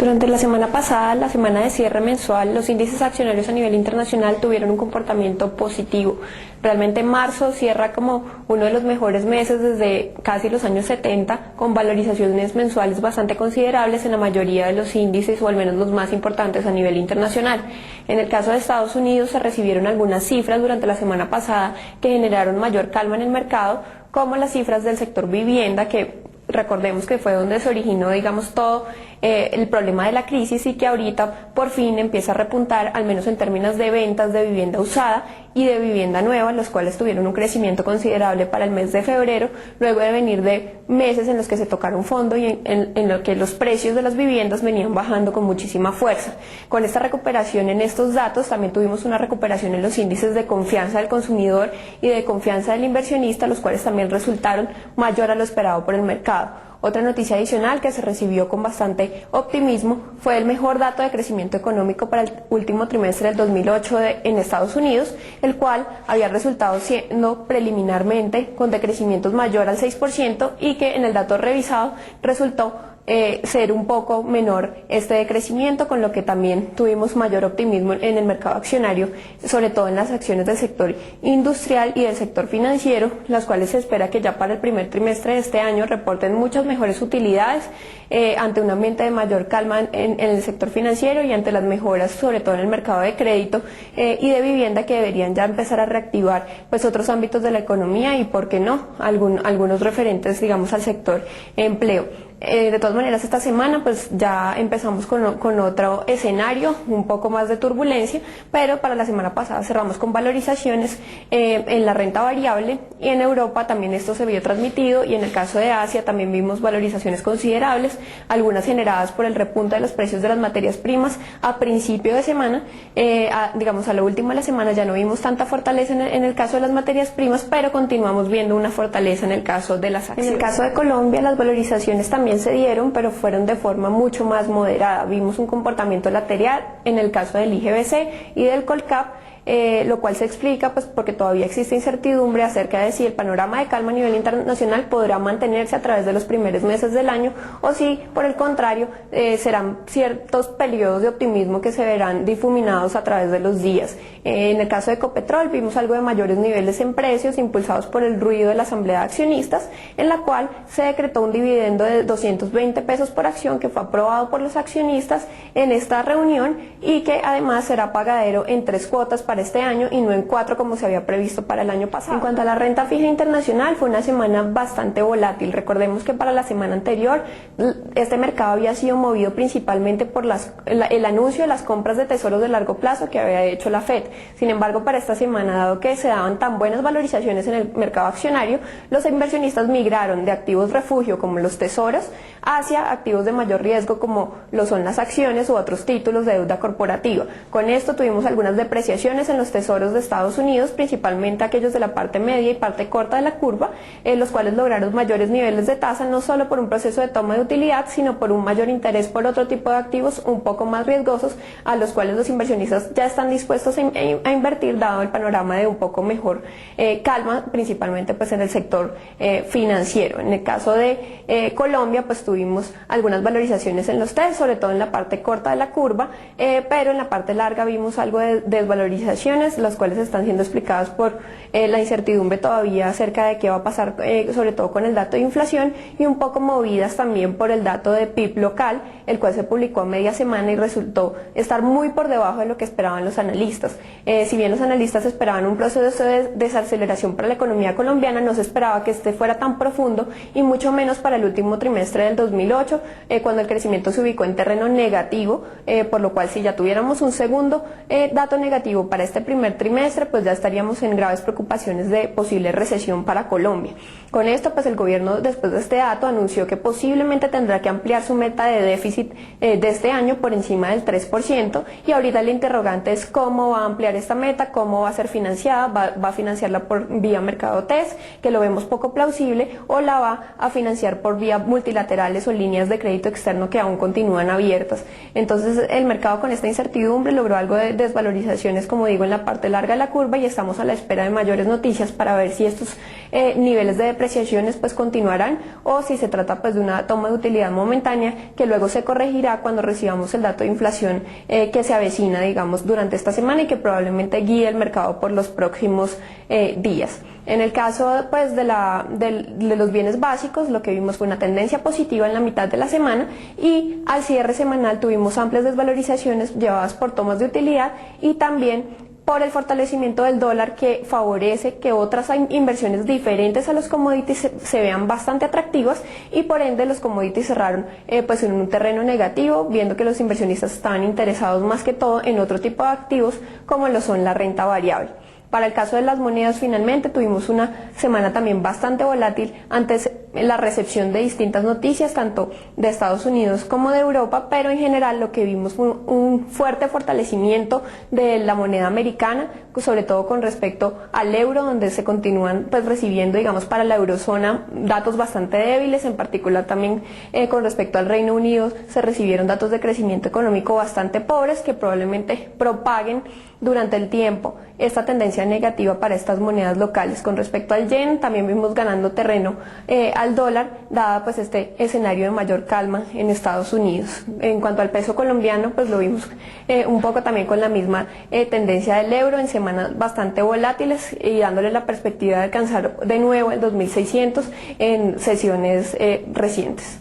Durante la semana pasada, la semana de cierre mensual, los índices accionarios a nivel internacional tuvieron un comportamiento positivo. Realmente marzo cierra como uno de los mejores meses desde casi los años 70, con valorizaciones mensuales bastante considerables en la mayoría de los índices, o al menos los más importantes a nivel internacional. En el caso de Estados Unidos se recibieron algunas cifras durante la semana pasada que generaron mayor calma en el mercado, como las cifras del sector vivienda, que recordemos que fue donde se originó, digamos, todo el problema de la crisis, y que ahorita por fin empieza a repuntar, al menos en términos de ventas de vivienda usada y de vivienda nueva, los cuales tuvieron un crecimiento considerable para el mes de febrero, luego de venir de meses en los que se tocaron fondo y en los que los precios de las viviendas venían bajando con muchísima fuerza. Con esta recuperación en estos datos, también tuvimos una recuperación en los índices de confianza del consumidor y de confianza del inversionista, los cuales también resultaron mayor a lo esperado por el mercado. Otra noticia adicional que se recibió con bastante optimismo fue el mejor dato de crecimiento económico para el último trimestre del 2008 en Estados Unidos, el cual había resultado siendo preliminarmente con decrecimientos mayor al 6%, y que en el dato revisado resultó ser un poco menor este decrecimiento, con lo que también tuvimos mayor optimismo en el mercado accionario, sobre todo en las acciones del sector industrial y del sector financiero, las cuales se espera que ya para el primer trimestre de este año reporten muchas mejores utilidades ante un ambiente de mayor calma en el sector financiero, y ante las mejoras sobre todo en el mercado de crédito y de vivienda, que deberían ya empezar a reactivar pues otros ámbitos de la economía y, por qué no, algunos referentes, digamos, al sector empleo. De todas maneras, esta semana pues ya empezamos con otro escenario, un poco más de turbulencia, pero para la semana pasada cerramos con valorizaciones en la renta variable, y en Europa también esto se vio transmitido, y en el caso de Asia también vimos valorizaciones considerables, algunas generadas por el repunte de los precios de las materias primas a principio de semana. Digamos, a lo último de la semana ya no vimos tanta fortaleza en el caso de las materias primas, pero continuamos viendo una fortaleza en el caso de las acciones. En el caso de Colombia, las valorizaciones también se dieron, pero fueron de forma mucho más moderada. Vimos un comportamiento lateral en el caso del IGBC y del Colcap, lo cual se explica pues porque todavía existe incertidumbre acerca de si el panorama de calma a nivel internacional podrá mantenerse a través de los primeros meses del año, o si por el contrario serán ciertos periodos de optimismo que se verán difuminados a través de los días. En el caso de Ecopetrol vimos algo de mayores niveles en precios, impulsados por el ruido de la asamblea de accionistas, en la cual se decretó un dividendo de 220 pesos por acción, que fue aprobado por los accionistas en esta reunión, y que además será pagadero en 3 cuotas para este año y no en 4 como se había previsto para el año pasado. En cuanto a la renta fija internacional, fue una semana bastante volátil. Recordemos que para la semana anterior este mercado había sido movido principalmente por el anuncio de las compras de tesoros de largo plazo que había hecho la Fed. Sin embargo, para esta semana, dado que se daban tan buenas valorizaciones en el mercado accionario, los inversionistas migraron de activos refugio como los tesoros hacia activos de mayor riesgo como lo son las acciones u otros títulos de deuda corporativa. Con esto tuvimos algunas depreciaciones en los tesoros de Estados Unidos, principalmente aquellos de la parte media y parte corta de la curva, los cuales lograron mayores niveles de tasa, no solo por un proceso de toma de utilidad, sino por un mayor interés por otro tipo de activos un poco más riesgosos, a los cuales los inversionistas ya están dispuestos a invertir, dado el panorama de un poco mejor calma, principalmente pues en el sector financiero. En el caso de Colombia, pues tuvimos algunas valorizaciones en los TES, sobre todo en la parte corta de la curva, pero en la parte larga vimos algo de desvalorizaciones, las cuales están siendo explicadas por la incertidumbre todavía acerca de qué va a pasar, sobre todo con el dato de inflación, y un poco movidas también por el dato de PIB local, el cual se publicó a media semana y resultó estar muy por debajo de lo que esperaban los analistas. Si bien los analistas esperaban un proceso de desaceleración para la economía colombiana, no se esperaba que este fuera tan profundo, y mucho menos para el último trimestre del 2008, cuando el crecimiento se ubicó en terreno negativo, por lo cual si ya tuviéramos un segundo dato negativo para este primer trimestre, pues ya estaríamos en graves preocupaciones de posible recesión para Colombia. Con esto, pues el gobierno, después de este dato, anunció que posiblemente tendrá que ampliar su meta de déficit de este año por encima del 3%, y ahorita el interrogante es cómo va a ampliar esta meta, cómo va a ser financiada, va a financiarla por vía mercado TES, que lo vemos poco plausible, o la va a financiar por vía multilateral multilaterales o líneas de crédito externo que aún continúan abiertas. Entonces el mercado con esta incertidumbre logró algo de desvalorizaciones, como digo, en la parte larga de la curva, y estamos a la espera de mayores noticias para ver si estos niveles de depreciaciones pues continuarán, o si se trata pues de una toma de utilidad momentánea que luego se corregirá cuando recibamos el dato de inflación que se avecina, digamos, durante esta semana y que probablemente guíe el mercado por los próximos días. En el caso pues de los bienes básicos, lo que vimos fue una tendencia positiva en la mitad de la semana, y al cierre semanal tuvimos amplias desvalorizaciones llevadas por tomas de utilidad y también por el fortalecimiento del dólar, que favorece que otras inversiones diferentes a los commodities se vean bastante atractivas, y por ende los commodities cerraron pues en un terreno negativo, viendo que los inversionistas estaban interesados más que todo en otro tipo de activos como lo son la renta variable. Para el caso de las monedas, finalmente tuvimos una semana también bastante volátil ante la recepción de distintas noticias, tanto de Estados Unidos como de Europa, pero en general lo que vimos fue un fuerte fortalecimiento de la moneda americana, sobre todo con respecto al euro, donde se continúan pues recibiendo, digamos, para la eurozona datos bastante débiles, en particular también con respecto al Reino Unido se recibieron datos de crecimiento económico bastante pobres que probablemente propaguen durante el tiempo esta tendencia negativa para estas monedas locales. Con respecto al yen, también vimos ganando terreno al dólar, dada pues este escenario de mayor calma en Estados Unidos. En cuanto al peso colombiano, pues lo vimos un poco también con la misma tendencia del euro, en semanas bastante volátiles y dándole la perspectiva de alcanzar de nuevo el 2.600 en sesiones recientes.